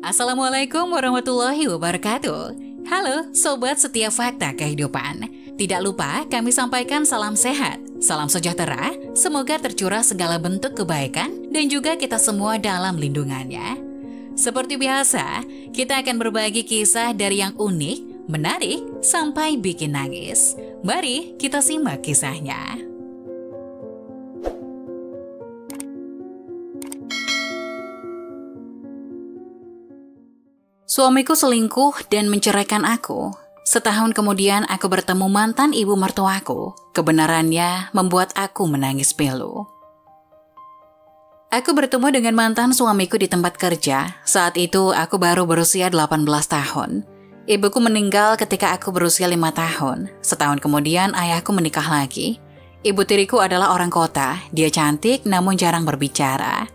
Assalamualaikum warahmatullahi wabarakatuh. Halo Sobat Setiap Fakta Kehidupan. Tidak lupa kami sampaikan salam sehat, salam sejahtera, semoga tercurah segala bentuk kebaikan dan juga kita semua dalam lindungannya. Seperti biasa, kita akan berbagi kisah dari yang unik, menarik, sampai bikin nangis. Mari kita simak kisahnya. Suamiku selingkuh dan menceraikan aku. Setahun kemudian aku bertemu mantan ibu mertuaku. Kebenarannya membuat aku menangis pilu. Aku bertemu dengan mantan suamiku di tempat kerja. Saat itu aku baru berusia 18 tahun. Ibuku meninggal ketika aku berusia 5 tahun. Setahun kemudian ayahku menikah lagi. Ibu tiriku adalah orang kota. Dia cantik namun jarang berbicara.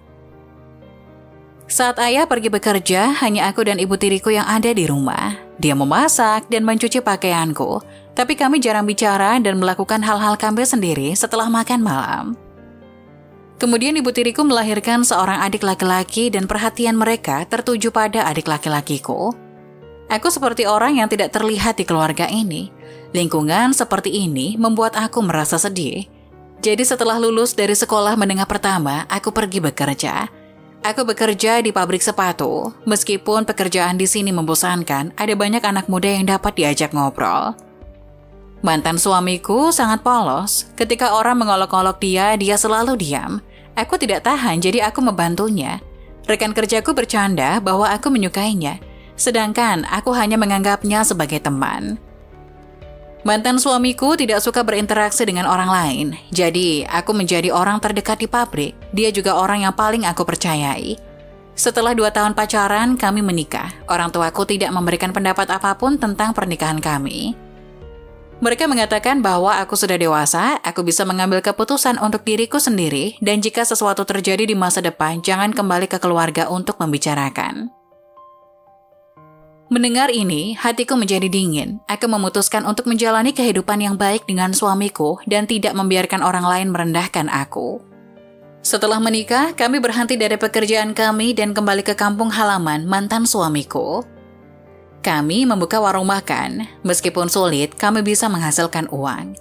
Saat ayah pergi bekerja, hanya aku dan ibu tiriku yang ada di rumah. Dia memasak dan mencuci pakaianku, tapi kami jarang bicara dan melakukan hal-hal kami sendiri setelah makan malam. Kemudian ibu tiriku melahirkan seorang adik laki-laki dan perhatian mereka tertuju pada adik laki-lakiku. Aku seperti orang yang tidak terlihat di keluarga ini. Lingkungan seperti ini membuat aku merasa sedih. Jadi setelah lulus dari sekolah menengah pertama, aku pergi bekerja. Aku bekerja di pabrik sepatu. Meskipun pekerjaan di sini membosankan, ada banyak anak muda yang dapat diajak ngobrol. Mantan suamiku sangat polos. Ketika orang mengolok-olok dia selalu diam. Aku tidak tahan, jadi aku membantunya. Rekan kerjaku bercanda bahwa aku menyukainya, sedangkan aku hanya menganggapnya sebagai teman. Mantan suamiku tidak suka berinteraksi dengan orang lain, jadi aku menjadi orang terdekat di pabrik. Dia juga orang yang paling aku percayai. Setelah 2 tahun pacaran, kami menikah. Orang tuaku tidak memberikan pendapat apapun tentang pernikahan kami. Mereka mengatakan bahwa aku sudah dewasa, aku bisa mengambil keputusan untuk diriku sendiri, dan jika sesuatu terjadi di masa depan, jangan kembali ke keluarga untuk membicarakan. Mendengar ini, hatiku menjadi dingin. Aku memutuskan untuk menjalani kehidupan yang baik dengan suamiku dan tidak membiarkan orang lain merendahkan aku. Setelah menikah, kami berhenti dari pekerjaan kami dan kembali ke kampung halaman mantan suamiku. Kami membuka warung makan. Meskipun sulit, kami bisa menghasilkan uang.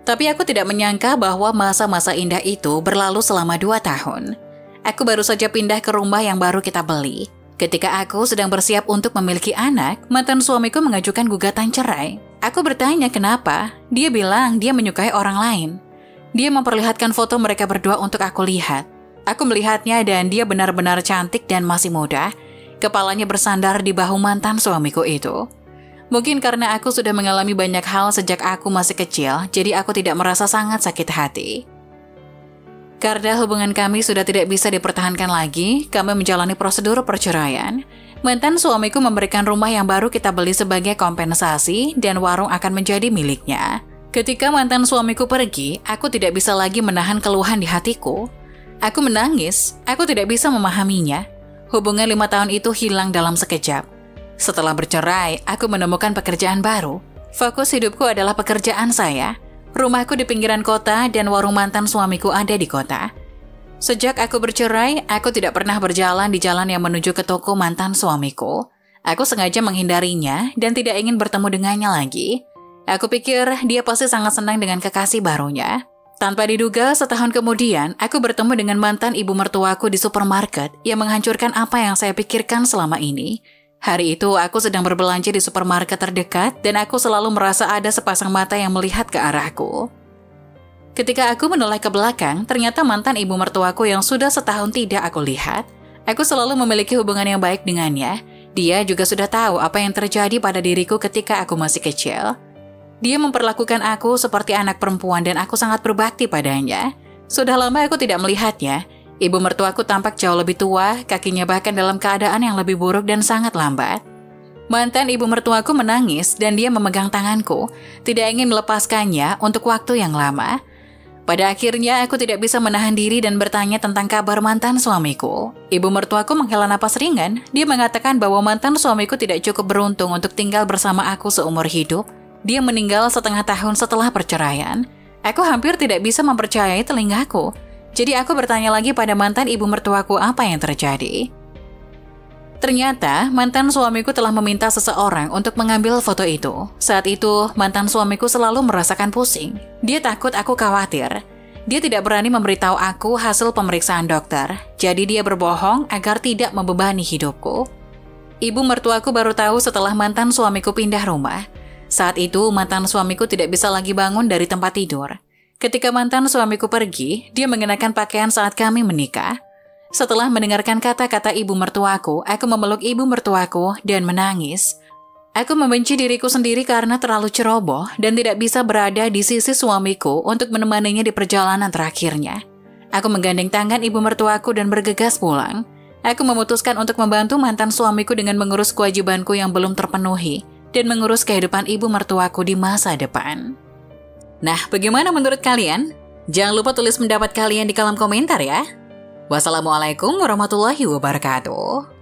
Tapi aku tidak menyangka bahwa masa-masa indah itu berlalu selama 2 tahun. Aku baru saja pindah ke rumah yang baru kita beli. Ketika aku sedang bersiap untuk memiliki anak, mantan suamiku mengajukan gugatan cerai. Aku bertanya kenapa. Dia bilang dia menyukai orang lain. Dia memperlihatkan foto mereka berdua untuk aku lihat. Aku melihatnya dan dia benar-benar cantik dan masih muda. Kepalanya bersandar di bahu mantan suamiku itu. Mungkin karena aku sudah mengalami banyak hal sejak aku masih kecil, jadi aku tidak merasa sangat sakit hati. Karena hubungan kami sudah tidak bisa dipertahankan lagi, kami menjalani prosedur perceraian. Mantan suamiku memberikan rumah yang baru kita beli sebagai kompensasi dan warung akan menjadi miliknya. Ketika mantan suamiku pergi, aku tidak bisa lagi menahan keluhan di hatiku. Aku menangis, aku tidak bisa memahaminya. Hubungan 5 tahun itu hilang dalam sekejap. Setelah bercerai, aku menemukan pekerjaan baru. Fokus hidupku adalah pekerjaan saya. Rumahku di pinggiran kota dan warung mantan suamiku ada di kota. Sejak aku bercerai, aku tidak pernah berjalan di jalan yang menuju ke toko mantan suamiku. Aku sengaja menghindarinya dan tidak ingin bertemu dengannya lagi. Aku pikir dia pasti sangat senang dengan kekasih barunya. Tanpa diduga, setahun kemudian, aku bertemu dengan mantan ibu mertuaku di supermarket yang menghancurkan apa yang saya pikirkan selama ini. Hari itu aku sedang berbelanja di supermarket terdekat dan aku selalu merasa ada sepasang mata yang melihat ke arahku. Ketika aku menoleh ke belakang, ternyata mantan ibu mertuaku yang sudah setahun tidak aku lihat. Aku selalu memiliki hubungan yang baik dengannya. Dia juga sudah tahu apa yang terjadi pada diriku ketika aku masih kecil. Dia memperlakukan aku seperti anak perempuan dan aku sangat berbakti padanya. Sudah lama aku tidak melihatnya. Ibu mertuaku tampak jauh lebih tua, kakinya bahkan dalam keadaan yang lebih buruk dan sangat lambat. Mantan ibu mertuaku menangis dan dia memegang tanganku, tidak ingin melepaskannya untuk waktu yang lama. Pada akhirnya aku tidak bisa menahan diri dan bertanya tentang kabar mantan suamiku. Ibu mertuaku menghela napas ringan, dia mengatakan bahwa mantan suamiku tidak cukup beruntung untuk tinggal bersama aku seumur hidup. Dia meninggal setengah tahun setelah perceraian. Aku hampir tidak bisa mempercayai telingaku. Jadi aku bertanya lagi pada mantan ibu mertuaku apa yang terjadi. Ternyata mantan suamiku telah meminta seseorang untuk mengambil foto itu. Saat itu, mantan suamiku selalu merasakan pusing. Dia takut aku khawatir. Dia tidak berani memberitahu aku hasil pemeriksaan dokter. Jadi dia berbohong agar tidak membebani hidupku. Ibu mertuaku baru tahu setelah mantan suamiku pindah rumah. Saat itu, mantan suamiku tidak bisa lagi bangun dari tempat tidur. Ketika mantan suamiku pergi, dia mengenakan pakaian saat kami menikah. Setelah mendengarkan kata-kata ibu mertuaku, aku memeluk ibu mertuaku dan menangis. Aku membenci diriku sendiri karena terlalu ceroboh dan tidak bisa berada di sisi suamiku untuk menemaninya di perjalanan terakhirnya. Aku menggandeng tangan ibu mertuaku dan bergegas pulang. Aku memutuskan untuk membantu mantan suamiku dengan mengurus kewajibanku yang belum terpenuhi dan mengurus kehidupan ibu mertuaku di masa depan. Nah, bagaimana menurut kalian? Jangan lupa tulis pendapat kalian di kolom komentar ya. Wassalamualaikum warahmatullahi wabarakatuh.